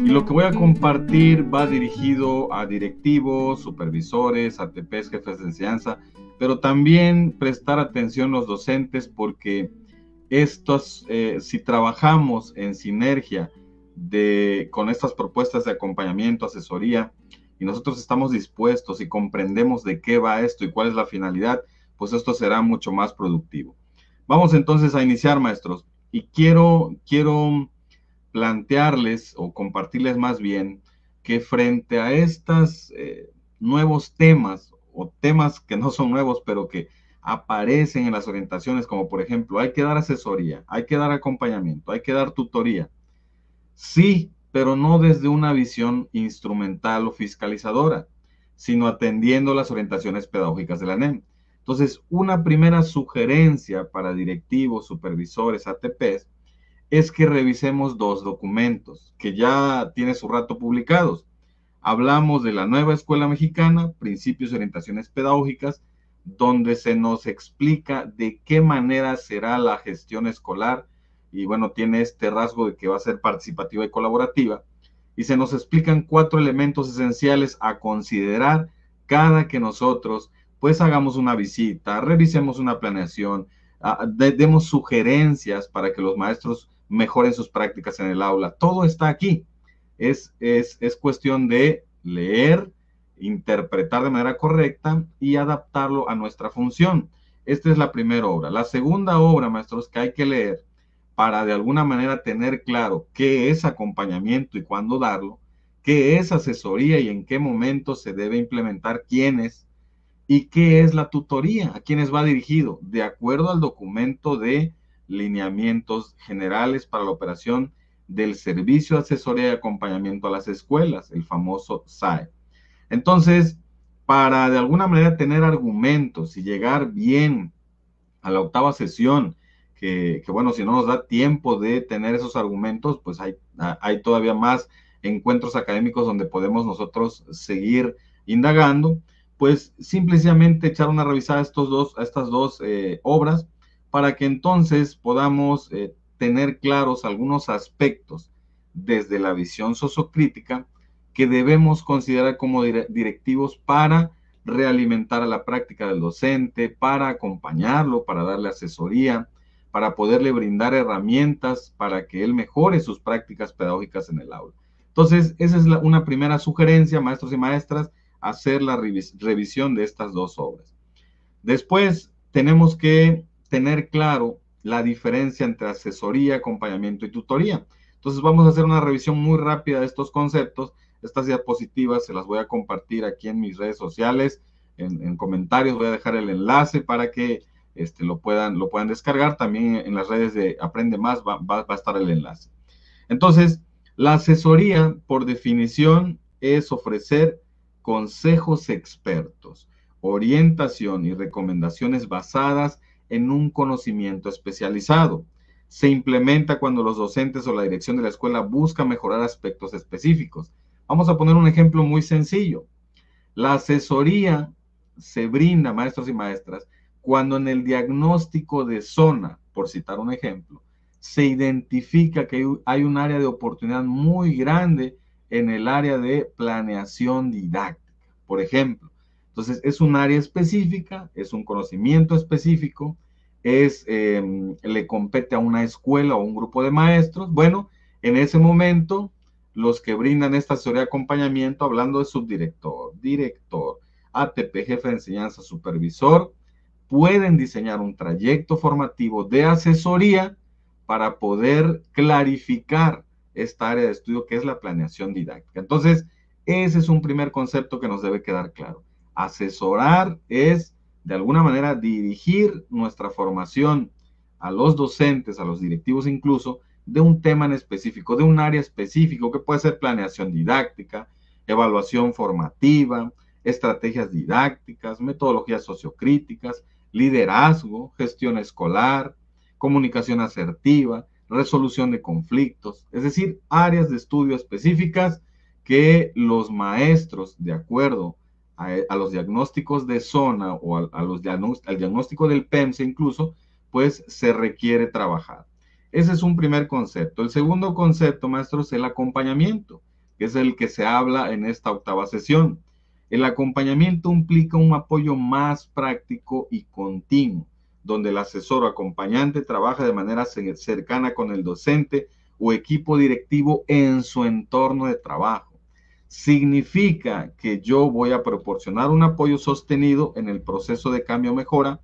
Y lo que voy a compartir va dirigido a directivos, supervisores, ATPs, jefes de enseñanza, pero también prestar atención los docentes porque si trabajamos en sinergia con estas propuestas de acompañamiento, asesoría, y nosotros estamos dispuestos y comprendemos de qué va esto y cuál es la finalidad, pues esto será mucho más productivo. Vamos entonces a iniciar, maestros, y quiero plantearles o compartirles más bien que frente a estos nuevos temas o temas que no son nuevos, pero que aparecen en las orientaciones, como por ejemplo, hay que dar asesoría, hay que dar acompañamiento, hay que dar tutoría. Sí, pero no desde una visión instrumental o fiscalizadora, sino atendiendo las orientaciones pedagógicas de la NEM. Entonces, una primera sugerencia para directivos, supervisores, ATPs, es que revisemos dos documentos que ya tiene su rato publicados. Hablamos de la nueva escuela mexicana, principios y orientaciones pedagógicas, donde se nos explica de qué manera será la gestión escolar y bueno, tiene este rasgo de que va a ser participativa y colaborativa y se nos explican 4 elementos esenciales a considerar cada que nosotros pues hagamos una visita, revisemos una planeación, demos sugerencias para que los maestros mejoren sus prácticas en el aula. Todo está aquí. Es cuestión de leer, interpretar de manera correcta y adaptarlo a nuestra función. Esta es la primera obra. La segunda obra, maestros, que hay que leer para de alguna manera tener claro qué es acompañamiento y cuándo darlo, qué es asesoría y en qué momento se debe implementar, quiénes, y qué es la tutoría, a quiénes va dirigido, de acuerdo al documento de lineamientos generales para la operación del Servicio de Asesoría y Acompañamiento a las Escuelas, el famoso SAE. Entonces, para de alguna manera tener argumentos y llegar bien a la octava sesión, que bueno, si no nos da tiempo de tener esos argumentos, pues hay todavía más encuentros académicos donde podemos nosotros seguir indagando, pues simplemente echar una revisada a estas dos obras para que entonces podamos tener claros algunos aspectos desde la visión sociocrítica que debemos considerar como directivos para realimentar a la práctica del docente, para acompañarlo, para darle asesoría, para poderle brindar herramientas para que él mejore sus prácticas pedagógicas en el aula. Entonces, esa es una primera sugerencia, maestros y maestras, hacer la revisión de estas dos obras. Después, tenemos que tener claro la diferencia entre asesoría, acompañamiento y tutoría. Entonces, vamos a hacer una revisión muy rápida de estos conceptos. Estas diapositivas se las voy a compartir aquí en mis redes sociales, en comentarios voy a dejar el enlace para que lo puedan descargar. También en las redes de Aprende Más va a estar el enlace. Entonces, la asesoría, por definición, es ofrecer consejos expertos, orientación y recomendaciones basadas en un conocimiento especializado. Se implementa cuando los docentes o la dirección de la escuela buscan mejorar aspectos específicos. Vamos a poner un ejemplo muy sencillo. La asesoría se brinda, maestros y maestras, cuando en el diagnóstico de zona, por citar un ejemplo, se identifica que hay un área de oportunidad muy grande en el área de planeación didáctica, por ejemplo. Entonces, es un área específica, es un conocimiento específico, le compete a una escuela o un grupo de maestros. Bueno, en ese momento, los que brindan esta asesoría de acompañamiento, hablando de subdirector, director, ATP, jefe de enseñanza, supervisor, pueden diseñar un trayecto formativo de asesoría para poder clarificar esta área de estudio que es la planeación didáctica. Entonces, ese es un primer concepto que nos debe quedar claro. Asesorar es, de alguna manera, dirigir nuestra formación a los docentes, a los directivos incluso, de un tema en específico, de un área específico, que puede ser planeación didáctica, evaluación formativa, estrategias didácticas, metodologías sociocríticas, liderazgo, gestión escolar, comunicación asertiva, resolución de conflictos, es decir, áreas de estudio específicas que los maestros, de acuerdo a los diagnósticos de zona o al diagnóstico del PEMSE incluso, pues se requiere trabajar. Ese es un primer concepto. El segundo concepto, maestros, es el acompañamiento. que es el que se habla en esta octava sesión. El acompañamiento implica un apoyo más práctico y continuo, donde el asesor o acompañante trabaja de manera cercana con el docente o equipo directivo en su entorno de trabajo. Significa que yo voy a proporcionar un apoyo sostenido en el proceso de cambio o mejora,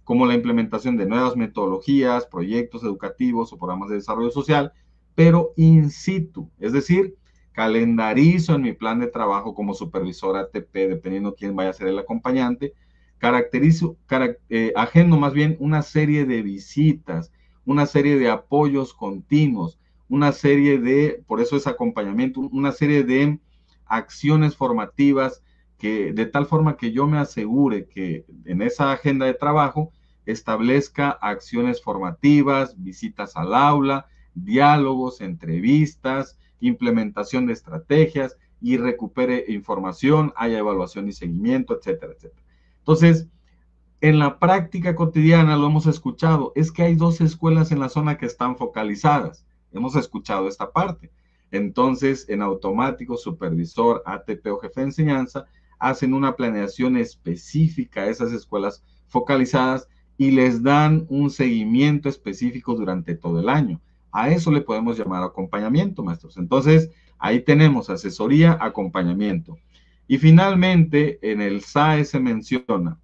como la implementación de nuevas metodologías, proyectos educativos o programas de desarrollo social, pero in situ, es decir, calendarizo en mi plan de trabajo como supervisor ATP, dependiendo quién vaya a ser el acompañante, agendo más bien una serie de visitas, una serie de apoyos continuos, una serie de, por eso es acompañamiento, una serie de acciones formativas que de tal forma que yo me asegure que en esa agenda de trabajo establezca acciones formativas, visitas al aula, diálogos, entrevistas, implementación de estrategias y recupere información, haya evaluación y seguimiento, etcétera, etcétera. Entonces, en la práctica cotidiana lo hemos escuchado, es que hay 2 escuelas en la zona que están focalizadas. Hemos escuchado esta parte. Entonces, en automático, supervisor, ATP o jefe de enseñanza hacen una planeación específica a esas escuelas focalizadas y les dan un seguimiento específico durante todo el año. A eso le podemos llamar acompañamiento, maestros. Entonces, ahí tenemos asesoría, acompañamiento. Y finalmente, en el SAE se menciona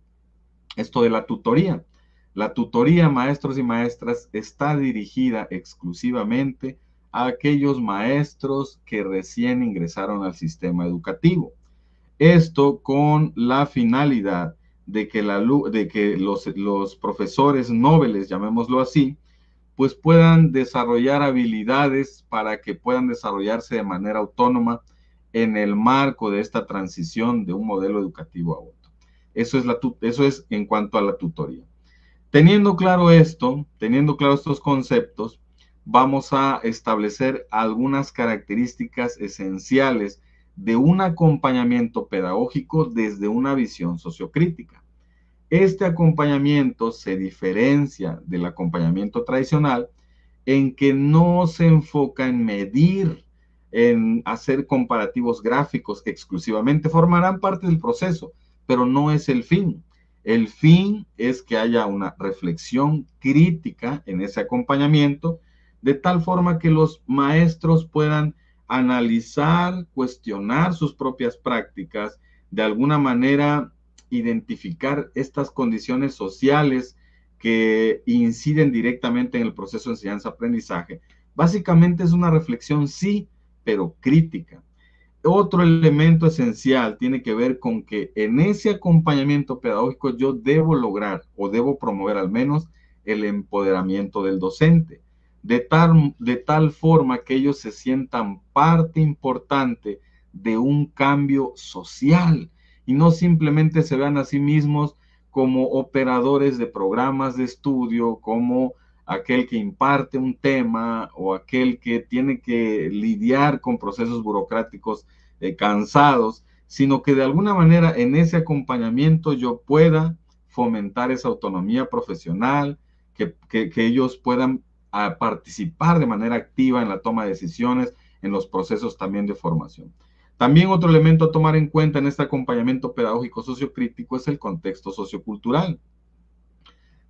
esto de la tutoría. La tutoría, maestros y maestras, está dirigida exclusivamente a aquellos maestros que recién ingresaron al sistema educativo. Esto con la finalidad de que, los profesores nobles, llamémoslo así, pues puedan desarrollar habilidades para que puedan desarrollarse de manera autónoma en el marco de esta transición de un modelo educativo a otro. Eso es en cuanto a la tutoría. Teniendo claro esto, teniendo claro estos conceptos, vamos a establecer algunas características esenciales de un acompañamiento pedagógico desde una visión sociocrítica. Este acompañamiento se diferencia del acompañamiento tradicional en que no se enfoca en medir, en hacer comparativos gráficos que exclusivamente formarán parte del proceso, pero no es el fin. El fin es que haya una reflexión crítica en ese acompañamiento, de tal forma que los maestros puedan analizar, cuestionar sus propias prácticas, de alguna manera identificar estas condiciones sociales que inciden directamente en el proceso de enseñanza-aprendizaje. Básicamente es una reflexión, sí, pero crítica. Otro elemento esencial tiene que ver con que en ese acompañamiento pedagógico yo debo lograr o debo promover al menos el empoderamiento del docente, de tal forma que ellos se sientan parte importante de un cambio social y no simplemente se vean a sí mismos como operadores de programas de estudio, como aquel que imparte un tema o aquel que tiene que lidiar con procesos burocráticos cansados, sino que de alguna manera en ese acompañamiento yo pueda fomentar esa autonomía profesional, que ellos puedan participar de manera activa en la toma de decisiones, en los procesos también de formación. También otro elemento a tomar en cuenta en este acompañamiento pedagógico sociocrítico es el contexto sociocultural.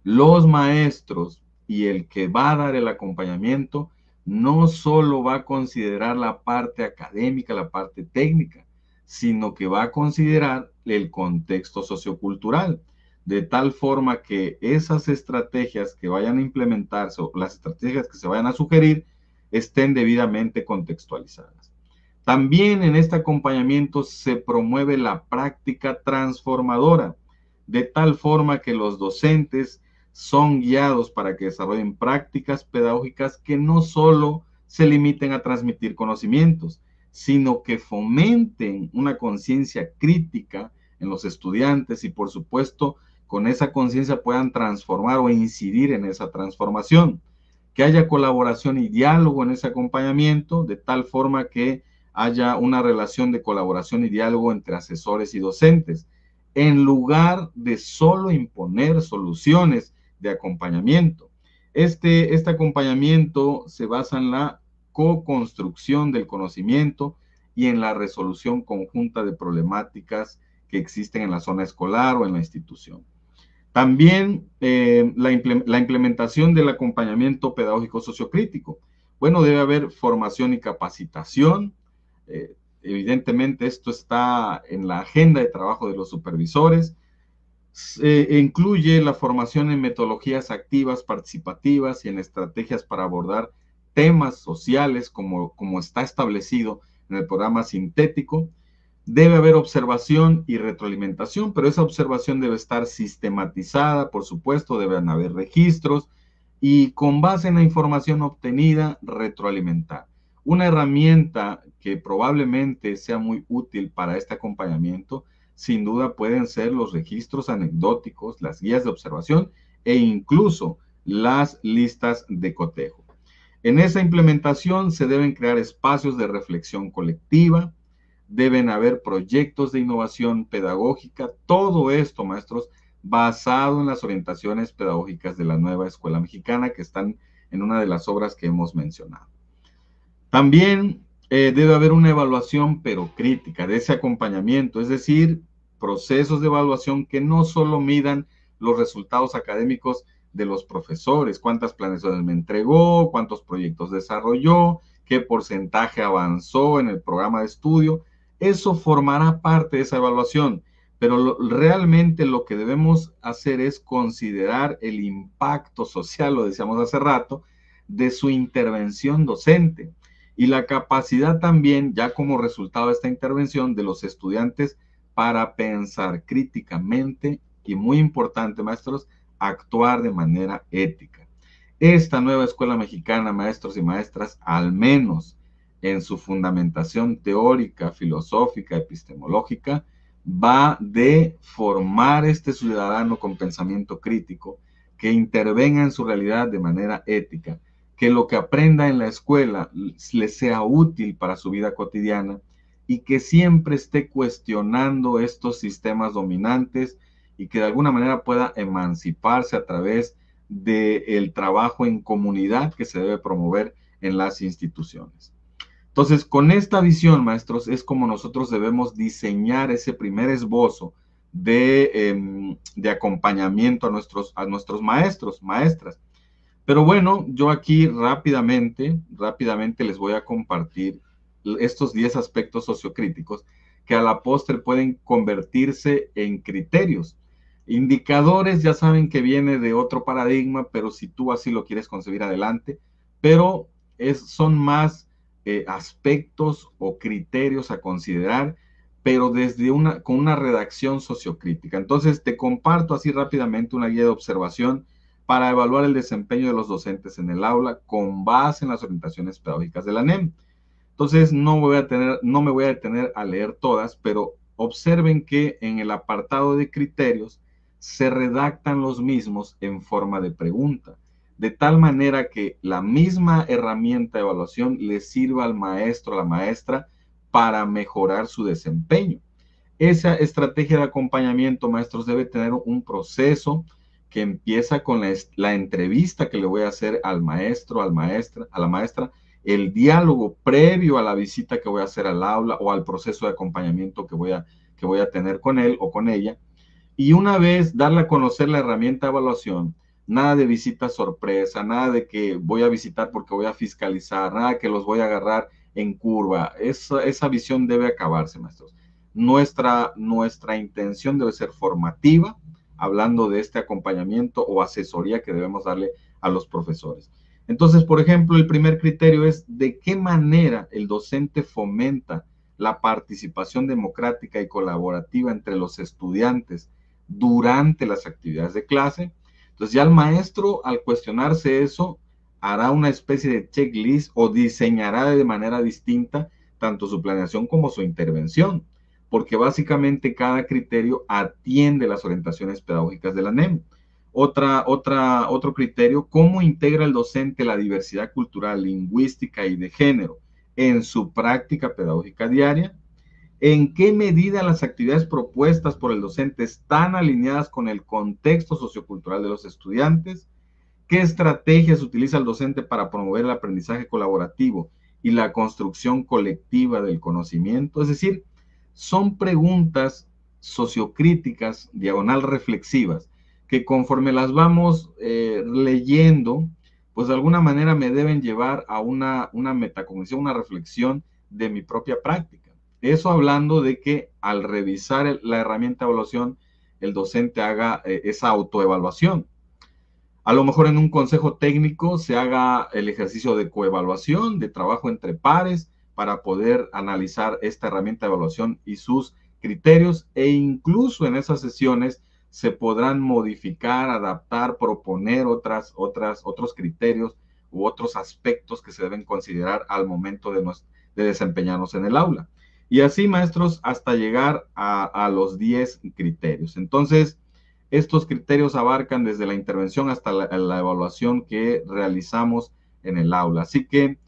Los maestros y el que va a dar el acompañamiento no solo va a considerar la parte académica, la parte técnica, sino que va a considerar el contexto sociocultural, de tal forma que esas estrategias que vayan a implementarse o las estrategias que se vayan a sugerir estén debidamente contextualizadas. También en este acompañamiento se promueve la práctica transformadora, de tal forma que los docentes son guiados para que desarrollen prácticas pedagógicas que no solo se limiten a transmitir conocimientos, sino que fomenten una conciencia crítica en los estudiantes y, por supuesto, con esa conciencia puedan transformar o incidir en esa transformación. Que haya colaboración y diálogo en ese acompañamiento, de tal forma que haya una relación de colaboración y diálogo entre asesores y docentes, en lugar de solo imponer soluciones de acompañamiento. Este acompañamiento se basa en la co-construcción del conocimiento y en la resolución conjunta de problemáticas que existen en la zona escolar o en la institución. También la implementación del acompañamiento pedagógico sociocrítico. Bueno, debe haber formación y capacitación. Evidentemente, esto está en la agenda de trabajo de los supervisores. Incluye la formación en metodologías activas, participativas y en estrategias para abordar temas sociales como está establecido en el programa sintético. Debe haber observación y retroalimentación, pero esa observación debe estar sistematizada, por supuesto, deben haber registros y con base en la información obtenida, retroalimentar. Una herramienta que probablemente sea muy útil para este acompañamiento, sin duda pueden ser los registros anecdóticos, las guías de observación e incluso las listas de cotejo. En esa implementación se deben crear espacios de reflexión colectiva, deben haber proyectos de innovación pedagógica, todo esto, maestros, basado en las orientaciones pedagógicas de la nueva escuela mexicana que están en una de las obras que hemos mencionado. También debe haber una evaluación, pero crítica, de ese acompañamiento, es decir, procesos de evaluación que no solo midan los resultados académicos de los profesores, cuántas planeaciones me entregó, cuántos proyectos desarrolló, qué porcentaje avanzó en el programa de estudio. Eso formará parte de esa evaluación, pero realmente lo que debemos hacer es considerar el impacto social, lo decíamos hace rato, de su intervención docente y la capacidad también, ya como resultado de esta intervención, de los estudiantes para pensar críticamente y, muy importante, maestros, actuar de manera ética. Esta nueva escuela mexicana, maestros y maestras, al menos en su fundamentación teórica, filosófica, epistemológica, va de formar este ciudadano con pensamiento crítico que intervenga en su realidad de manera ética, que lo que aprenda en la escuela le sea útil para su vida cotidiana y que siempre esté cuestionando estos sistemas dominantes y que de alguna manera pueda emanciparse a través del trabajo en comunidad que se debe promover en las instituciones. Entonces, con esta visión, maestros, es como nosotros debemos diseñar ese primer esbozo de acompañamiento a nuestros maestros, maestras. Pero bueno, yo aquí rápidamente les voy a compartir estos 10 aspectos sociocríticos que a la postre pueden convertirse en criterios. Indicadores ya saben que viene de otro paradigma, pero si tú así lo quieres concebir adelante, pero son más aspectos o criterios a considerar, pero con una redacción sociocrítica. Entonces te comparto así rápidamente una guía de observación para evaluar el desempeño de los docentes en el aula con base en las orientaciones pedagógicas de la NEM. Entonces, no me voy a detener a leer todas, pero observen que en el apartado de criterios se redactan los mismos en forma de pregunta, de tal manera que la misma herramienta de evaluación le sirva al maestro, a la maestra, para mejorar su desempeño. Esa estrategia de acompañamiento, maestros, debe tener un proceso que empieza con la entrevista que le voy a hacer al maestro, a la maestra, el diálogo previo a la visita que voy a hacer al aula o al proceso de acompañamiento que voy a tener con él o con ella. Y una vez darle a conocer la herramienta de evaluación, nada de visita sorpresa, nada de que voy a visitar porque voy a fiscalizar, nada que los voy a agarrar en curva. Esa visión debe acabarse, maestros. Nuestra intención debe ser formativa, hablando de este acompañamiento o asesoría que debemos darle a los profesores. Entonces, por ejemplo, el primer criterio es de qué manera el docente fomenta la participación democrática y colaborativa entre los estudiantes durante las actividades de clase. Entonces, ya el maestro, al cuestionarse eso, hará una especie de checklist o diseñará de manera distinta tanto su planeación como su intervención, porque básicamente cada criterio atiende las orientaciones pedagógicas de la NEM. Otro criterio, ¿cómo integra el docente la diversidad cultural, lingüística y de género en su práctica pedagógica diaria? ¿En qué medida las actividades propuestas por el docente están alineadas con el contexto sociocultural de los estudiantes? ¿Qué estrategias utiliza el docente para promover el aprendizaje colaborativo y la construcción colectiva del conocimiento. Es decir, son preguntas sociocríticas, diagonal reflexivas, que conforme las vamos leyendo, pues de alguna manera me deben llevar a una metacognición, una reflexión de mi propia práctica. Eso hablando de que al revisar la herramienta de evaluación, el docente haga esa autoevaluación. A lo mejor en un consejo técnico se haga el ejercicio de coevaluación, de trabajo entre pares, para poder analizar esta herramienta de evaluación y sus criterios, e incluso en esas sesiones se podrán modificar, adaptar, proponer otros criterios u otros aspectos que se deben considerar al momento de desempeñarnos en el aula. Y así, maestros, hasta llegar a los 10 criterios. Entonces, estos criterios abarcan desde la intervención hasta la evaluación que realizamos en el aula. Así que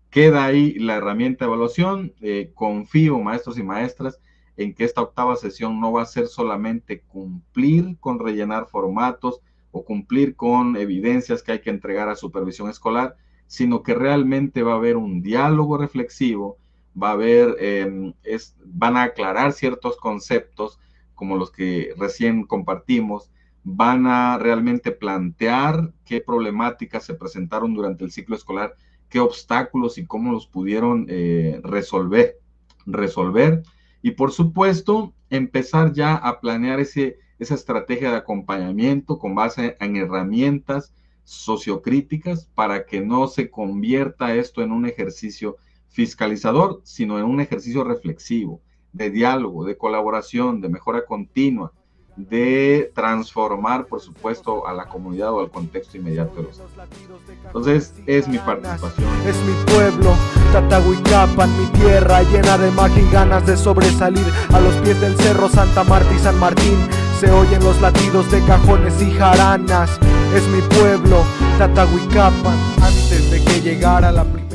queda ahí la herramienta de evaluación. Confío, maestros y maestras, en que esta octava sesión no va a ser solamente cumplir con rellenar formatos o cumplir con evidencias que hay que entregar a supervisión escolar, sino que realmente va a haber un diálogo reflexivo, va a haber, van a aclarar ciertos conceptos como los que recién compartimos, van a realmente plantear qué problemáticas se presentaron durante el ciclo escolar, qué obstáculos y cómo los pudieron resolver. Y por supuesto, empezar ya a planear esa estrategia de acompañamiento con base en herramientas sociocríticas para que no se convierta esto en un ejercicio fiscalizador, sino en un ejercicio reflexivo, de diálogo, de colaboración, de mejora continua, de transformar, por supuesto, a la comunidad o al contexto inmediato de los. Entonces, es mi participación. Es mi pueblo, Tatahuicapan, mi tierra llena de magia y ganas de sobresalir. A los pies del cerro Santa Marta y San Martín se oyen los latidos de cajones y jaranas. Es mi pueblo, Tatahuicapan, antes de que llegara la primera.